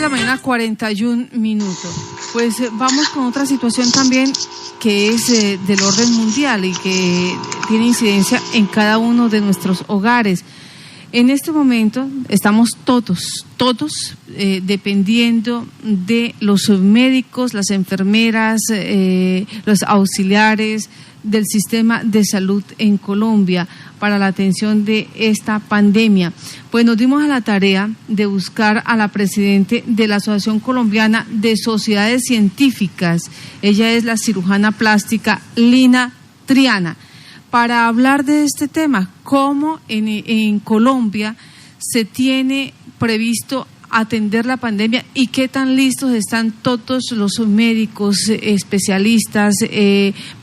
6:41 a.m. Pues vamos con otra situación también que es del orden mundial y que tiene incidencia en cada uno de nuestros hogares. En este momento estamos todos dependiendo de los médicos, las enfermeras, los auxiliares del sistema de salud en Colombia para la atención de esta pandemia. Pues nos dimos a la tarea de buscar a la presidente de la Asociación Colombiana de Sociedades Científicas. Ella es la cirujana plástica Lina Triana, para hablar de este tema, cómo en Colombia se tiene previsto atender la pandemia y qué tan listos están todos los médicos, especialistas,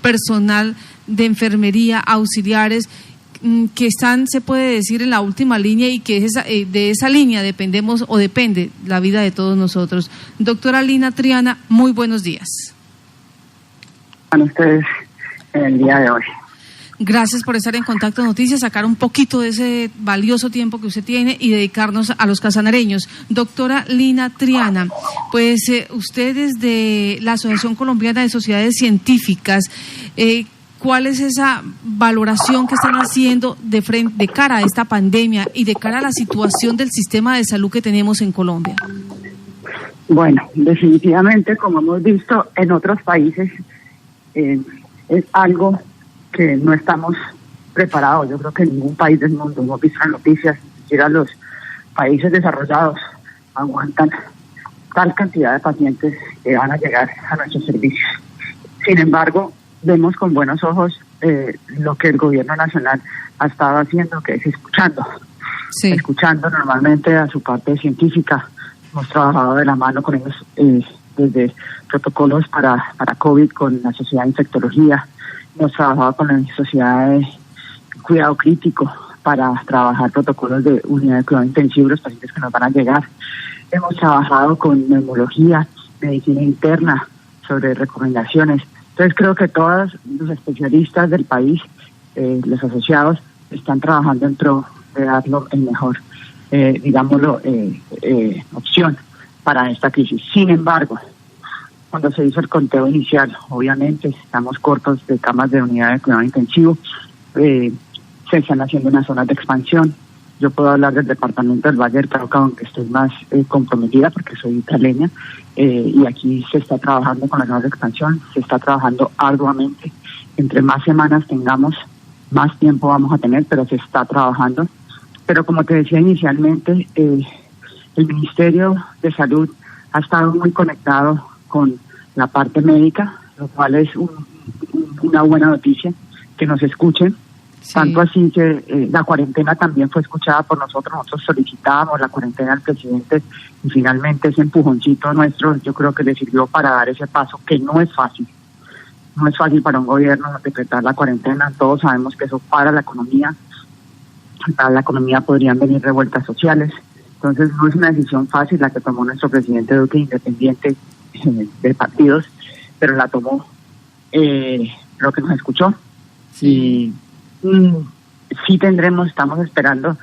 personal de enfermería, auxiliares, que están, se puede decir, en la última línea y que de esa línea dependemos o depende la vida de todos nosotros. Doctora Lina Triana, muy buenos días. A ustedes en el día de hoy. Gracias por estar en Contacto Noticias, sacar un poquito de ese valioso tiempo que usted tiene y dedicarnos a los casanareños. Doctora Lina Triana, pues usted desde la Asociación Colombiana de Sociedades Científicas, ¿cuál es esa valoración que están haciendo de cara a esta pandemia y de cara a la situación del sistema de salud que tenemos en Colombia? Bueno, definitivamente, como hemos visto en otros países, es algo que no estamos preparados. Yo creo que en ningún país del mundo, hemos visto en noticias, ni siquiera los países desarrollados aguantan tal cantidad de pacientes que van a llegar a nuestros servicios. Sin embargo, vemos con buenos ojos lo que el gobierno nacional ha estado haciendo, que es escuchando. Sí. Escuchando normalmente a su parte científica. Hemos trabajado de la mano con ellos desde protocolos para COVID con la Sociedad de Infectología. Hemos trabajado con la Sociedad de Cuidado Crítico para trabajar protocolos de unidad de cuidado intensivo, los pacientes que nos van a llegar. Hemos trabajado con neumología, medicina interna, sobre recomendaciones. Entonces creo que todos los especialistas del país, los asociados, están trabajando dentro de darlo el mejor, opción para esta crisis. Sin embargo, cuando se hizo el conteo inicial, obviamente estamos cortos de camas de unidad de cuidado intensivo, se están haciendo unas zonas de expansión. Yo puedo hablar del departamento del Valle del Cauca, aunque estoy más comprometida porque soy italeña, y aquí se está trabajando con las zonas de expansión, se está trabajando arduamente. Entre más semanas tengamos, más tiempo vamos a tener, pero se está trabajando. Pero como te decía inicialmente, el Ministerio de Salud ha estado muy conectado con la parte médica, lo cual es una buena noticia, que nos escuchen. Sí. Tanto así que la cuarentena también fue escuchada por nosotros solicitábamos la cuarentena al presidente y finalmente ese empujoncito nuestro yo creo que le sirvió para dar ese paso, que no es fácil. No es fácil para un gobierno decretar la cuarentena, todos sabemos que eso para la economía podrían venir revueltas sociales, entonces no es una decisión fácil la que tomó nuestro presidente Duque, independiente de partidos, pero la tomó, lo que nos escuchó. Sí. Sí estamos esperando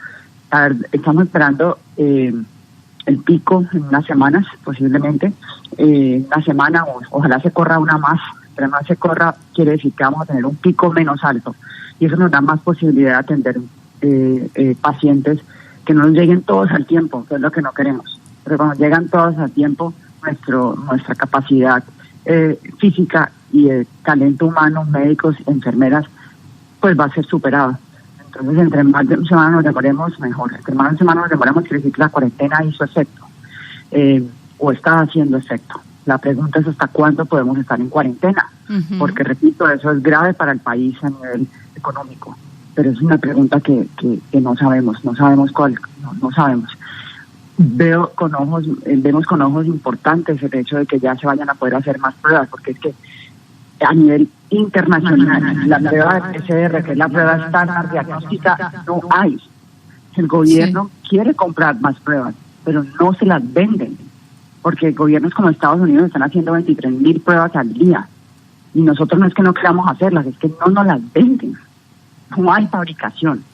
el pico en unas semanas, posiblemente, una semana, ojalá se corra una más, pero más se corra quiere decir que vamos a tener un pico menos alto, y eso nos da más posibilidad de atender pacientes, que no nos lleguen todos al tiempo, que es lo que no queremos, pero cuando llegan todos al tiempo, nuestra capacidad física y de talento humano, médicos, enfermeras, pues va a ser superada. Entonces, entre más de una semana nos demoremos, mejor. Entre más de una semana nos demoremos, quiere decir que la cuarentena hizo efecto, o está haciendo efecto. La pregunta es hasta cuándo podemos estar en cuarentena, porque repito, eso es grave para el país a nivel económico, pero es una pregunta que no sabemos cuál, no sabemos. Vemos con ojos importantes el hecho de que ya se vayan a poder hacer más pruebas, porque es que a nivel internacional, la prueba de PCR, que es la prueba estándar diagnóstica, no hay. El gobierno quiere comprar más pruebas, pero no se las venden, porque gobiernos como Estados Unidos están haciendo 23,000 pruebas al día, y nosotros no es que no queramos hacerlas, es que no nos las venden, no hay fabricación.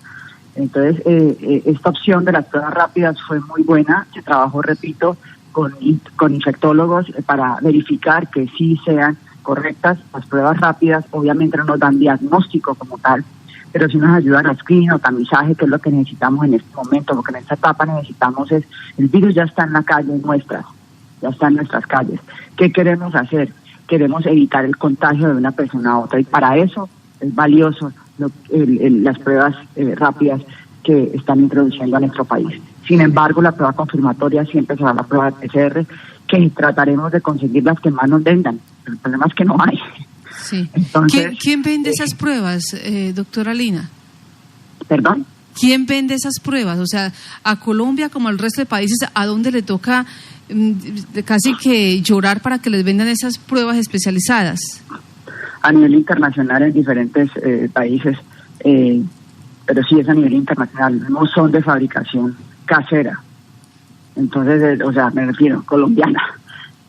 Entonces, esta opción de las pruebas rápidas fue muy buena, se trabajó, repito, con infectólogos para verificar que sí sean correctas las pruebas rápidas. Obviamente no nos dan diagnóstico como tal, pero sí nos ayudan a screening o tamizaje, que es lo que necesitamos en este momento, porque en esta etapa necesitamos el virus ya está en la calle ya está en nuestras calles. ¿Qué queremos hacer? Queremos evitar el contagio de una persona a otra, y para eso es valioso las pruebas rápidas que están introduciendo a nuestro país. Sin embargo, la prueba confirmatoria siempre será la prueba de PCR, que trataremos de conseguir las que más nos vendan. El problema es que no hay. Sí. Entonces, ¿Quién vende esas pruebas, doctora Lina? ¿Perdón? ¿Quién vende esas pruebas? O sea, a Colombia como al resto de países, ¿a dónde le toca casi que llorar para que les vendan esas pruebas especializadas? A nivel internacional en diferentes países, pero sí es a nivel internacional, no son de fabricación casera. Entonces, o sea, me refiero, colombiana,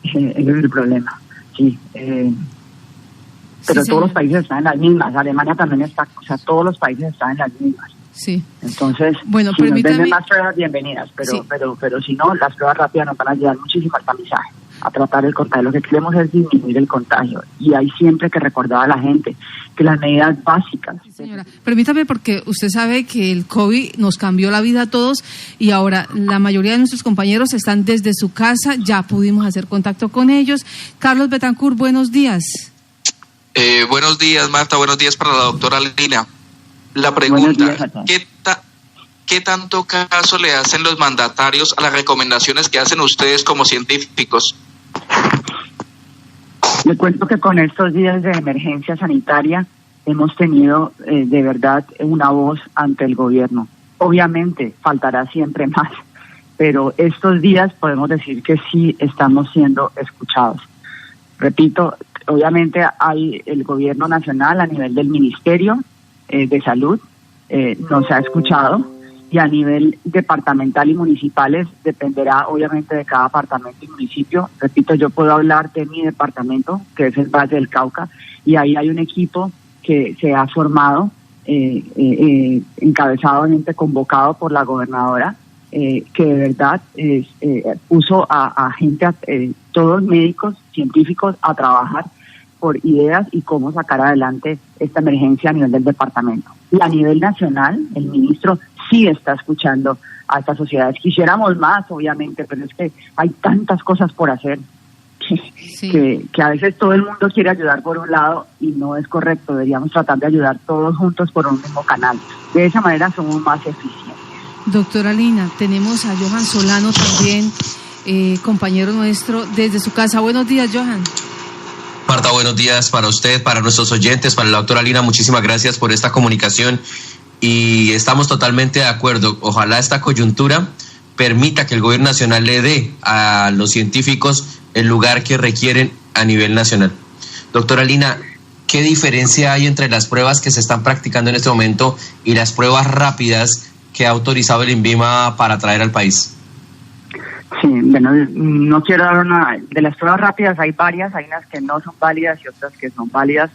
ese es el problema, sí. Pero sí, todos los países están en las mismas, Alemania también está, o sea, todos los países están en las mismas. Sí. Entonces, bueno, si nos venden más pruebas, bienvenidas, pero, sí. pero si no, las pruebas rápidas nos van a ayudar muchísimo al tamizaje, a tratar el contagio. Lo que queremos es disminuir el contagio, y hay siempre que recordar a la gente que las medidas básicas. Sí, señora, permítame, porque usted sabe que el COVID nos cambió la vida a todos, y ahora la mayoría de nuestros compañeros están desde su casa, ya pudimos hacer contacto con ellos. Carlos Betancourt, buenos días. Buenos días, Marta, buenos días para la doctora Lina. La pregunta, ¿qué tanto caso le hacen los mandatarios a las recomendaciones que hacen ustedes como científicos? Le cuento que con estos días de emergencia sanitaria hemos tenido de verdad una voz ante el gobierno. Obviamente faltará siempre más, pero estos días podemos decir que sí estamos siendo escuchados. Repito, obviamente hay el gobierno nacional a nivel del Ministerio de Salud, nos ha escuchado, y a nivel departamental y municipales dependerá obviamente de cada departamento y municipio. Repito, yo puedo hablar de mi departamento, que es el Valle del Cauca, y ahí hay un equipo que se ha formado, encabezadamente convocado por la gobernadora, que de verdad puso a gente, todos médicos, científicos, a trabajar por ideas y cómo sacar adelante esta emergencia a nivel del departamento. Y a nivel nacional, el ministro sí está escuchando a estas sociedades. Quisiéramos más, obviamente, pero es que hay tantas cosas por hacer que a veces todo el mundo quiere ayudar por un lado y no es correcto. Deberíamos tratar de ayudar todos juntos por un mismo canal. De esa manera somos más eficientes. Doctora Lina, tenemos a Johan Solano también, compañero nuestro, desde su casa. Buenos días, Johan. Marta, buenos días para usted, para nuestros oyentes, para la doctora Lina. Muchísimas gracias por esta comunicación, y estamos totalmente de acuerdo. Ojalá esta coyuntura permita que el gobierno nacional le dé a los científicos el lugar que requieren a nivel nacional. Doctora Lina, ¿qué diferencia hay entre las pruebas que se están practicando en este momento y las pruebas rápidas que ha autorizado el INVIMA para traer al país? Sí, bueno, no quiero dar una... De las pruebas rápidas hay varias, hay unas que no son válidas y otras que son válidas,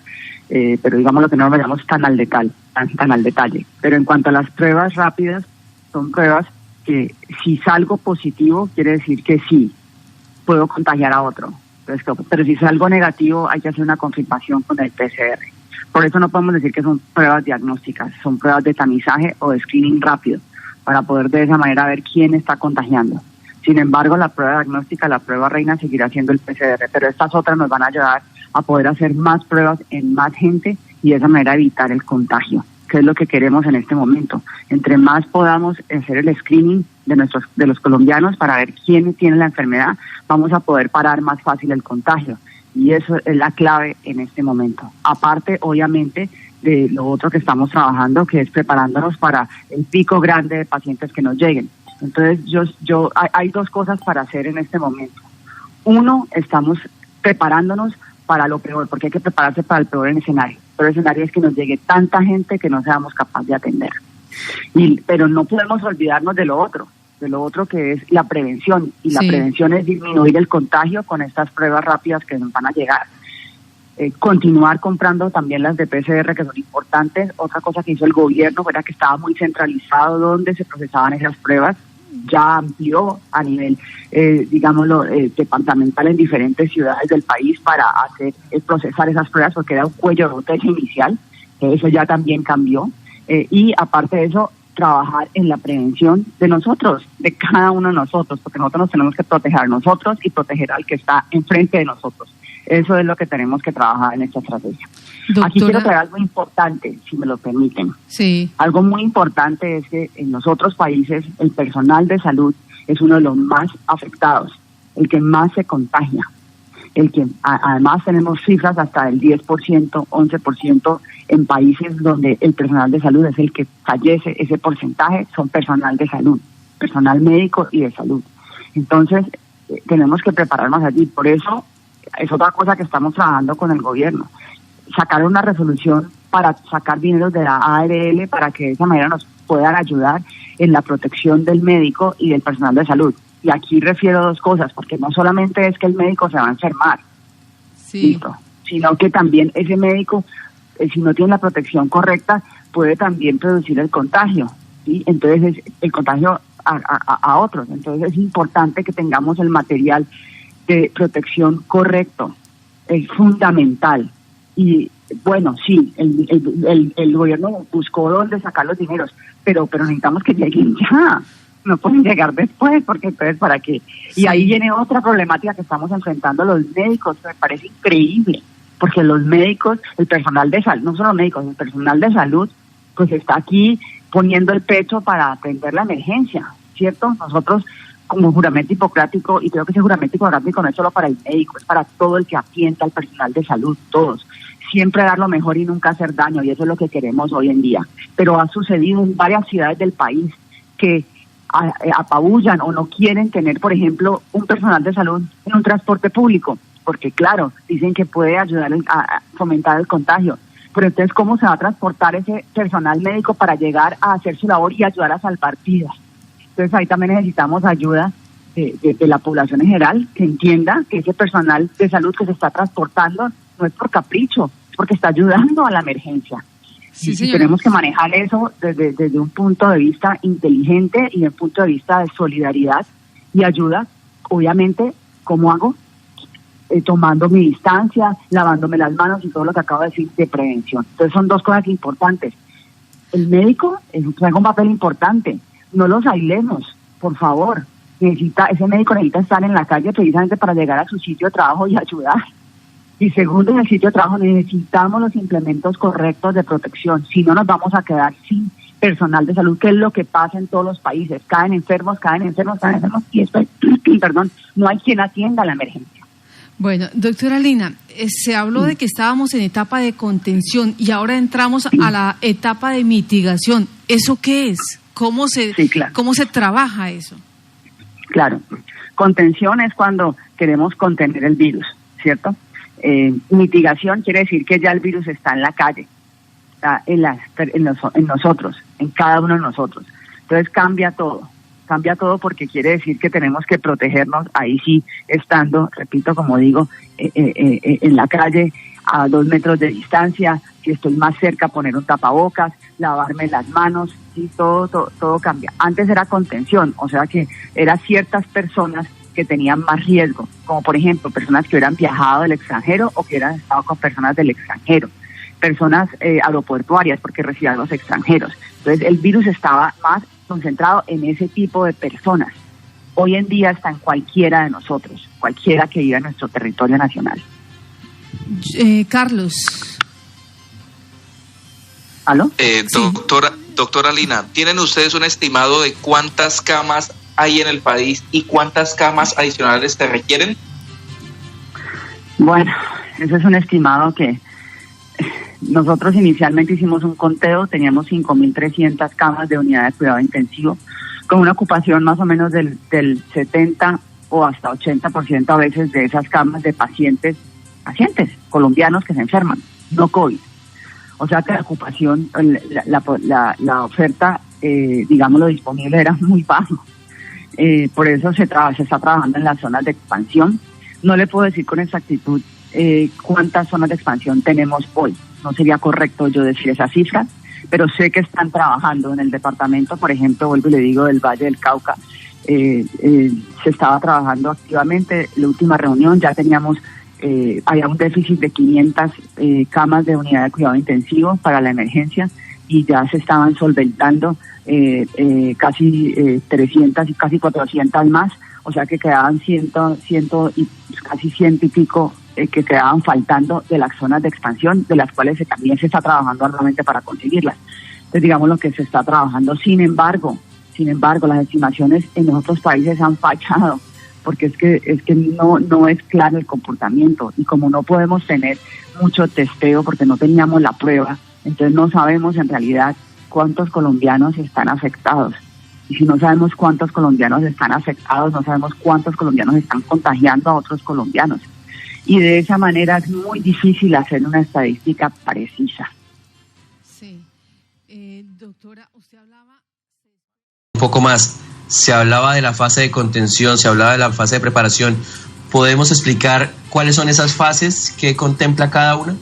pero digamos lo que no nos vayamos tan al detalle. Pero en cuanto a las pruebas rápidas, son pruebas que si salgo positivo, quiere decir que sí, puedo contagiar a otro. Pero si salgo negativo, hay que hacer una confirmación con el PCR. Por eso no podemos decir que son pruebas diagnósticas, son pruebas de tamizaje o de screening rápido, para poder de esa manera ver quién está contagiando. Sin embargo, la prueba diagnóstica, la prueba reina, seguirá siendo el PCR, pero estas otras nos van a ayudar a poder hacer más pruebas en más gente y de esa manera evitar el contagio, que es lo que queremos en este momento. Entre más podamos hacer el screening de los colombianos para ver quién tiene la enfermedad, vamos a poder parar más fácil el contagio, y eso es la clave en este momento. Aparte, obviamente, de lo otro que estamos trabajando, que es preparándonos para el pico grande de pacientes que nos lleguen. Entonces, hay dos cosas para hacer en este momento. Uno, estamos preparándonos para lo peor, porque hay que prepararse para el peor escenario. Pero el escenario es que nos llegue tanta gente que no seamos capaces de atender. Pero no podemos olvidarnos de lo otro que es la prevención. Y la prevención es disminuir el contagio con estas pruebas rápidas que nos van a llegar. Continuar comprando también las de PCR, que son importantes. Otra cosa que hizo el gobierno era que estaba muy centralizado donde se procesaban esas pruebas. ya amplió a nivel, departamental en diferentes ciudades del país para procesar esas pruebas, porque era un cuello de botella inicial. Eso ya también cambió. Y aparte de eso, trabajar en la prevención de nosotros, de cada uno de nosotros, porque nosotros nos tenemos que proteger a nosotros y proteger al que está enfrente de nosotros. Eso es lo que tenemos que trabajar en esta estrategia. Doctora, aquí quiero traer algo importante, si me lo permiten. Sí. Algo muy importante es que en los otros países el personal de salud es uno de los más afectados, el que más se contagia, el que además tenemos cifras hasta del 10%, 11% en países donde el personal de salud es el que fallece. Ese porcentaje son personal de salud, personal médico y de salud. Entonces, tenemos que prepararnos allí. Por eso es otra cosa que estamos trabajando con el gobierno. Sacar una resolución para sacar dinero de la ARL para que de esa manera nos puedan ayudar en la protección del médico y del personal de salud. Y aquí refiero dos cosas, porque no solamente es que el médico se va a enfermar, listo, sino que también ese médico, si no tiene la protección correcta, puede también producir el contagio, ¿sí? Entonces el contagio a otros. Entonces es importante que tengamos el material de protección correcto, es fundamental. Y bueno, sí, el gobierno buscó dónde sacar los dineros, pero necesitamos que lleguen ya. No pueden llegar después, porque entonces ¿para qué? Sí. Y ahí viene otra problemática que estamos enfrentando los médicos. Me parece increíble, porque los médicos, el personal de salud, no solo médicos, el personal de salud, pues está aquí poniendo el pecho para atender la emergencia, ¿cierto? Nosotros, como juramento hipocrático, y creo que ese juramento hipocrático no es solo para el médico, es para todo el que atienda al personal de salud, todos. Siempre dar lo mejor y nunca hacer daño, y eso es lo que queremos hoy en día. Pero ha sucedido en varias ciudades del país que apabullan o no quieren tener, por ejemplo, un personal de salud en un transporte público, porque claro, dicen que puede ayudar a fomentar el contagio, pero entonces ¿cómo se va a transportar ese personal médico para llegar a hacer su labor y ayudar a salvar vidas? Entonces ahí también necesitamos ayuda de la población en general, que entienda que ese personal de salud que se está transportando no es por capricho, es porque está ayudando a la emergencia. Sí, y tenemos que manejar eso desde un punto de vista inteligente y desde un punto de vista de solidaridad y ayuda. Obviamente, ¿cómo hago? Tomando mi distancia, lavándome las manos y todo lo que acabo de decir de prevención. Entonces son dos cosas importantes. El médico juega un papel importante. No los aislemos, por favor. Ese médico necesita estar en la calle precisamente para llegar a su sitio de trabajo y ayudar. Y segundo, en el sitio de trabajo necesitamos los implementos correctos de protección. Si no, nos vamos a quedar sin personal de salud, que es lo que pasa en todos los países. Caen enfermos y después, no hay quien atienda la emergencia. Bueno, doctora Lina, se habló de que estábamos en etapa de contención y ahora entramos a la etapa de mitigación. ¿Eso qué es? ¿Cómo se trabaja eso? Claro, contención es cuando queremos contener el virus, ¿cierto? Mitigación quiere decir que ya el virus está en la calle, está en nosotros, en cada uno de nosotros. Entonces cambia todo porque quiere decir que tenemos que protegernos, ahí sí estando, repito, como digo, en la calle a 2 metros de distancia, si estoy más cerca poner un tapabocas, lavarme las manos, sí, todo cambia. Antes era contención, o sea que eran ciertas personas que tenían más riesgo, como por ejemplo personas que hubieran viajado del extranjero o que hubieran estado con personas del extranjero, personas aeroportuarias porque recibían los extranjeros. Entonces el virus estaba más concentrado en ese tipo de personas. Hoy en día está en cualquiera de nosotros, cualquiera que viva en nuestro territorio nacional. Carlos. ¿Aló? Doctora Lina, ¿tienen ustedes un estimado de cuántas camas hay en el país y cuántas camas adicionales se requieren? Bueno, ese es un estimado que nosotros inicialmente hicimos un conteo, teníamos 5.300 camas de unidad de cuidado intensivo, con una ocupación más o menos del 70 o hasta 80% a veces de esas camas de pacientes colombianos que se enferman, no COVID. O sea que la ocupación, la oferta, digámoslo, disponible era muy bajo. Por eso se está trabajando en las zonas de expansión. No le puedo decir con exactitud cuántas zonas de expansión tenemos hoy. No sería correcto yo decir esa cifra, pero sé que están trabajando en el departamento, por ejemplo, vuelvo y le digo, del Valle del Cauca. Se estaba trabajando activamente. La última reunión ya teníamos, había un déficit de 500 camas de unidad de cuidado intensivo para la emergencia, y ya se estaban solventando casi 300 y casi 400 más, o sea que quedaban casi 100 y pico que quedaban faltando de las zonas de expansión, de las cuales también se está trabajando arduamente para conseguirlas. Entonces, digamos lo que se está trabajando. Sin embargo, las estimaciones en los otros países han fallado, porque es que no es claro el comportamiento, y como no podemos tener mucho testeo porque no teníamos la prueba, entonces no sabemos en realidad cuántos colombianos están afectados. Y si no sabemos cuántos colombianos están afectados, no sabemos cuántos colombianos están contagiando a otros colombianos. Y de esa manera es muy difícil hacer una estadística precisa. Sí. Doctora, usted hablaba... Un poco más, se hablaba de la fase de contención, se hablaba de la fase de preparación. ¿Podemos explicar cuáles son esas fases que contempla cada una?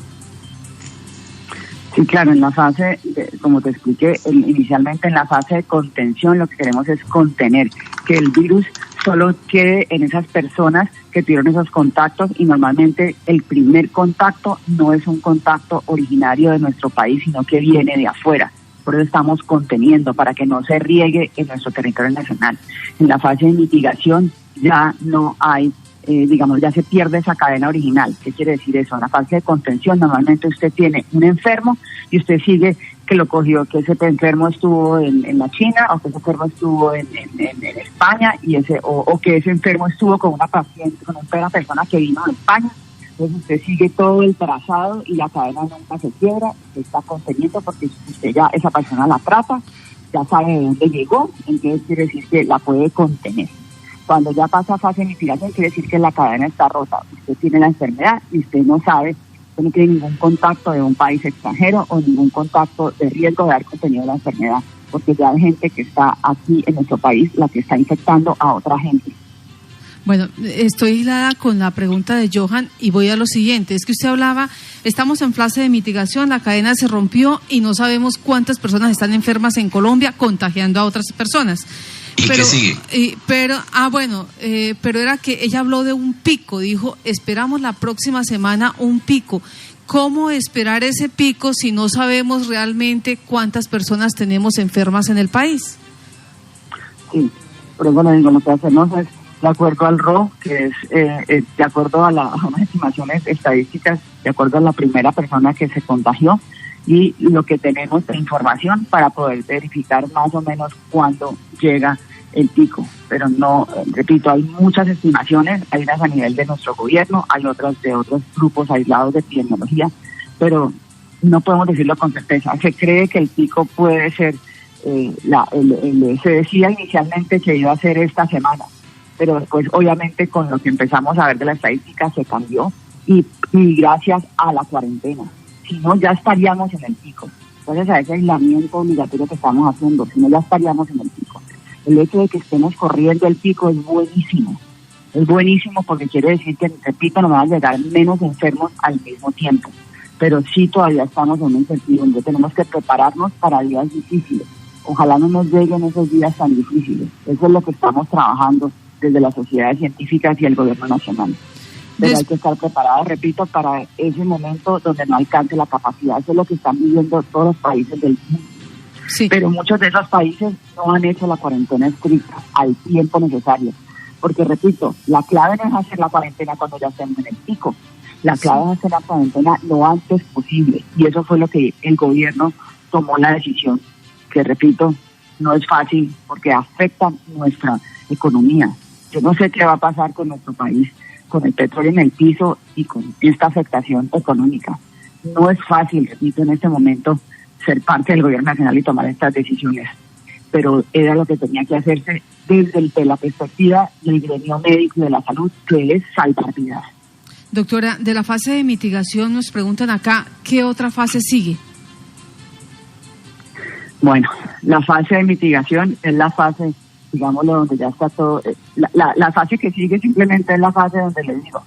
Sí, claro, en la fase, como te expliqué, inicialmente en la fase de contención lo que queremos es contener, que el virus solo quede en esas personas que tuvieron esos contactos, y normalmente el primer contacto no es un contacto originario de nuestro país, sino que viene de afuera. Por eso estamos conteniendo, para que no se riegue en nuestro territorio nacional. En la fase de mitigación ya no hay, ya se pierde esa cadena original. ¿Qué quiere decir eso? En la fase de contención normalmente usted tiene un enfermo y usted sigue que lo cogió, que ese enfermo estuvo en la China, o que ese enfermo estuvo en España, o que ese enfermo estuvo con una persona que vino de España. Entonces usted sigue todo el trazado y la cadena nunca se quiebra, se está conteniendo porque usted ya esa persona la trata, ya sabe de dónde llegó, entonces quiere decir que la puede contener. Cuando ya pasa a fase de mitigación, quiere decir que la cadena está rota. Usted tiene la enfermedad y usted no sabe, usted no tiene ningún contacto de un país extranjero o ningún contacto de riesgo de haber contenido la enfermedad, porque ya hay gente que está aquí en nuestro país la que está infectando a otra gente. Bueno, estoy hilada con la pregunta de Johan y voy a lo siguiente. Es que usted hablaba, estamos en fase de mitigación, la cadena se rompió y no sabemos cuántas personas están enfermas en Colombia contagiando a otras personas. ¿Y qué sigue? Pero era que ella habló de un pico, dijo, esperamos la próxima semana un pico. ¿Cómo esperar ese pico si no sabemos realmente cuántas personas tenemos enfermas en el país? Sí, pero bueno, lo que hacemos es, de acuerdo al RO, que es de acuerdo a unas estimaciones estadísticas, de acuerdo a la primera persona que se contagió, y lo que tenemos de información para poder verificar más o menos cuándo llega el pico. Pero no, repito, hay muchas estimaciones, hay unas a nivel de nuestro gobierno, hay otras de otros grupos aislados de epidemiología, pero no podemos decirlo con certeza. Se cree que el pico puede ser, se decía inicialmente que iba a ser esta semana, pero después obviamente con lo que empezamos a ver de la estadística se cambió, y gracias a la cuarentena. Si no, ya estaríamos en el pico. Entonces, a ese aislamiento obligatorio que estamos haciendo, si no, ya estaríamos en el pico. El hecho de que estemos corriendo el pico es buenísimo. Es buenísimo porque quiere decir que, repito, nos van a llegar menos enfermos al mismo tiempo. Pero sí, todavía estamos en un incertidumbre. Tenemos que prepararnos para días difíciles. Ojalá no nos lleguen esos días tan difíciles. Eso es lo que estamos trabajando desde las sociedades científicas y el gobierno nacional. Pero hay que estar preparados, repito, para ese momento donde no alcance la capacidad. Eso es lo que están viviendo todos los países del mundo. Sí. Pero muchos de esos países no han hecho la cuarentena estricta al tiempo necesario. Porque, repito, la clave no es hacer la cuarentena cuando ya estemos en el pico. La clave es hacer la cuarentena lo antes posible. Y eso fue lo que el gobierno tomó la decisión. Que, repito, no es fácil porque afecta nuestra economía. Yo no sé qué va a pasar con nuestro país, con el petróleo en el piso y con esta afectación económica. No es fácil, repito, en este momento ser parte del gobierno nacional y tomar estas decisiones, pero era lo que tenía que hacerse desde la perspectiva del gremio médico y de la salud, que es salvar vidas. Doctora, de la fase de mitigación nos preguntan acá, ¿qué otra fase sigue? Bueno, la fase de mitigación es la fase, digámoslo, donde ya está todo. La fase que sigue simplemente es la fase donde les digo,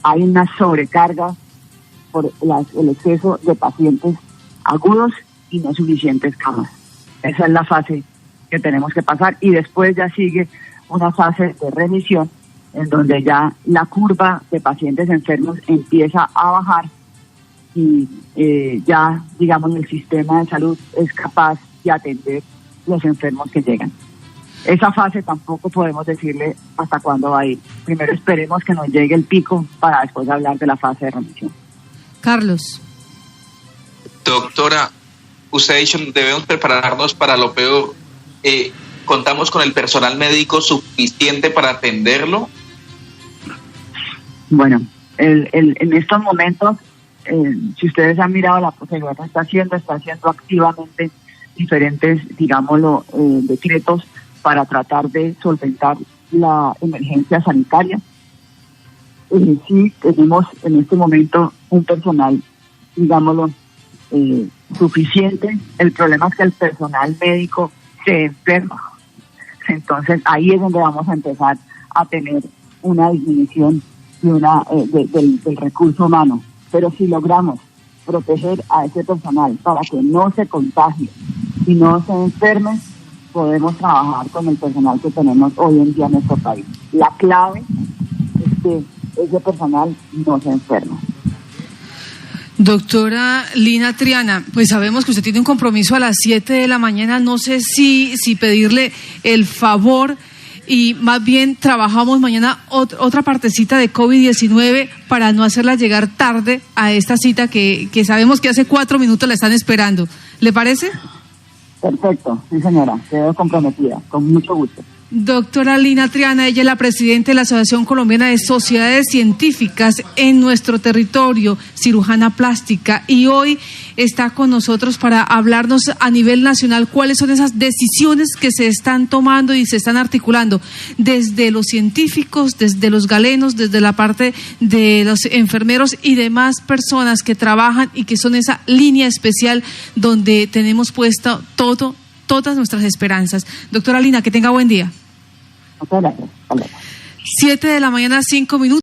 hay una sobrecarga por el exceso de pacientes agudos y no suficientes camas. Esa es la fase que tenemos que pasar y después ya sigue una fase de remisión en donde ya la curva de pacientes enfermos empieza a bajar y ya, digamos, el sistema de salud es capaz de atender los enfermos que llegan. Esa fase tampoco podemos decirle hasta cuándo va a ir. Primero esperemos que nos llegue el pico para después hablar de la fase de remisión. Carlos. Doctora, usted ha dicho debemos prepararnos para lo peor. ¿Contamos con el personal médico suficiente para atenderlo? Bueno, en estos momentos, si ustedes han mirado, la Procuraduría está haciendo activamente diferentes, digámoslo, decretos para tratar de solventar la emergencia sanitaria. Sí, tenemos en este momento un personal, digámoslo, suficiente. El problema es que el personal médico se enferma. Entonces ahí es donde vamos a empezar a tener una disminución del recurso humano. Pero si logramos proteger a ese personal para que no se contagie y no se enferme, podemos trabajar con el personal que tenemos hoy en día en nuestro país. La clave es que ese personal no se enferma. Doctora Lina Triana, pues sabemos que usted tiene un compromiso a las 7 de la mañana. No sé si pedirle el favor y más bien trabajamos mañana otra partecita de COVID-19 para no hacerla llegar tarde a esta cita que sabemos que hace 4 minutos la están esperando. ¿Le parece? Perfecto, sí señora, quedo comprometida, con mucho gusto. Doctora Lina Triana, ella es la presidenta de la Asociación Colombiana de Sociedades Científicas en nuestro territorio, cirujana plástica, y hoy está con nosotros para hablarnos a nivel nacional cuáles son esas decisiones que se están tomando y se están articulando desde los científicos, desde los galenos, desde la parte de los enfermeros y demás personas que trabajan y que son esa línea especial donde tenemos puesto todas nuestras esperanzas. Doctora Lina, que tenga buen día. Muchas gracias. 7 de la mañana, 5 minutos.